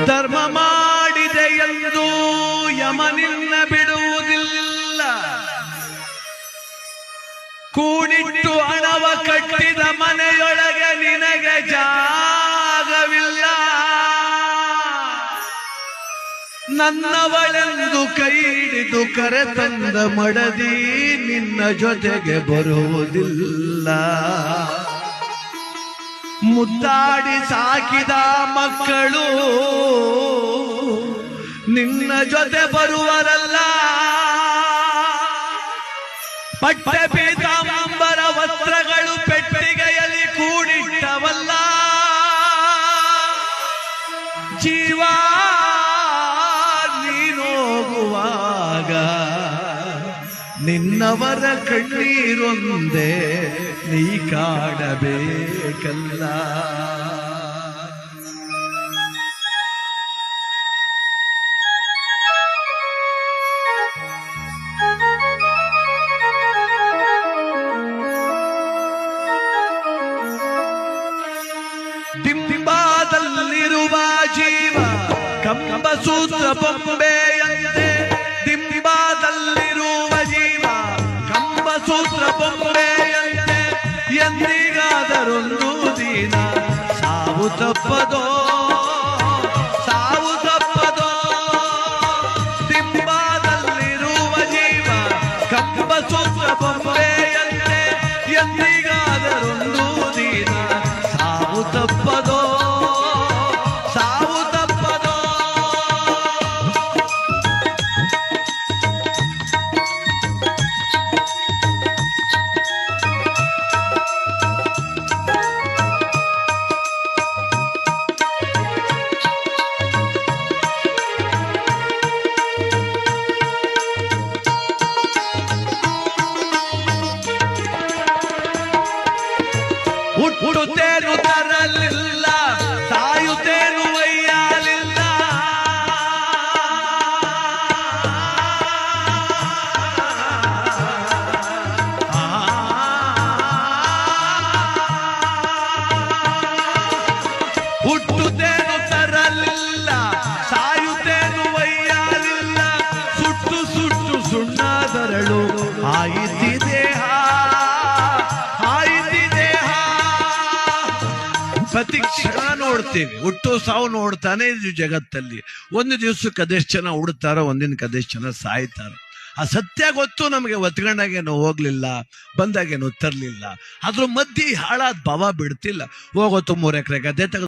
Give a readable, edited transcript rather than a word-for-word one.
ಧರ್ಮ ಮಾಡಿದೆ ಎಂದು ಯಮನಿನ್ನ ಬಿಡುವುದಿಲ್ಲ. ಕೂಡಿಟ್ಟು ಹಣವ ಕಟ್ಟಿದ ಮನೆಯೊಳಗೆ ನಿನಗೆ ಜಾಗವಿಲ್ಲ. ನನ್ನವಳೆಂದು ಕೈ ಹಿಡಿದು ಕರೆತಂದ ಮಡದಿ ನಿನ್ನ ಜೊತೆಗೆ ಬರುವುದಿಲ್ಲ. ಮುದ್ದಾಡಿ ಸಾಕಿದ ಮಕ್ಕಳು ನಿನ್ನ ಜೊತೆ ಬರುವರಲ್ಲ. ಪಟ್ಟೆ ಪೀತಾಂಬರ ವಸ್ತ್ರಗಳು ಪೆಟ್ಟಿಗೆಯಲ್ಲಿ ಕೂಡಿಟ್ಟವಲ್ಲ. ಜೀವ ನೀನೋಗುವಾಗ ನಿನ್ನವರ ಕಣ್ಣೀರೊಂದೇ ನೀ ಕಾಡಬೇಕಲ್ಲ. ದಿಂಬಾದಲ್ಲಿರುವ ಜೀವ ಕಂಬಸೂತ್ರ ಬೊಂಬೆಯಂತೆ. ದಿಂಬಾದಲ್ಲಿರುವ ಜೀವ ಕಂಬಸೂತ್ರ ಬೊಂಬೆಯಂತೆ. ಎಂದಿಗಾದರೊಂದು ದಿನ ಸಾವು ತಪ್ಪದೋ, ಸಾವು ತಪ್ಪದೋ. ದಿಂಬಾದಲ್ಲಿರುವ ಜೀವ ಕಂಬಸೂತ್ರ ಬೊಂಬೆಯಂತೆ. ಎಂದಿಗಾದರೊಂದು ದಿನ ಸಾವು ತಪ್ಪದೋ, ಸಾವು ತಪ್ಪದೋ. ಹುಟ್ಟುತ್ತೇನು ತರಲಿಲ್ಲ, ಸಾಯುತ್ತೇನು ಒಯ್ಯಲಿಲ್ಲ. ಹುಟ್ಟುತ್ತೇನು ತರಲಿಲ್ಲ, ಸಾಯುತ್ತೇನು ಒಯ್ಯಲಿಲ್ಲ. ಸುಟ್ಟು ಸುಟ್ಟು ಸುಣ್ಣದರಳು ಆಯಿತಿದೆ ಪ್ರತಿ ಕ್ಷಣ ನೋಡ್ತೀವಿ. ಹುಟ್ಟು ಸಾವು ನೋಡ್ತಾನೆ ಇದು ಜಗತ್ತಲ್ಲಿ. ಒಂದು ದಿವಸಕ್ಕೆ ಅದೆಷ್ಟು ಜನ ಹುಡ್ತಾರೋ, ಒಂದಿನ ಅದೆಷ್ಟು ಜನ ಸಾಯ್ತಾರೋ. ಆ ಸತ್ಯ ಗೊತ್ತು ನಮಗೆ. ಒತ್ಕೊಂಡಾಗೇನು ಹೋಗ್ಲಿಲ್ಲ, ಬಂದಾಗೇನು ತರಲಿಲ್ಲ. ಅದ್ರ ಮಧ್ಯೆ ಹಾಳಾದ ಭಾವ ಬಿಡ್ತಿಲ್ಲ. ಹೋಗೋತು 3 ಎಕರೆ ಗದ್ದೆ ತೆಗೆದು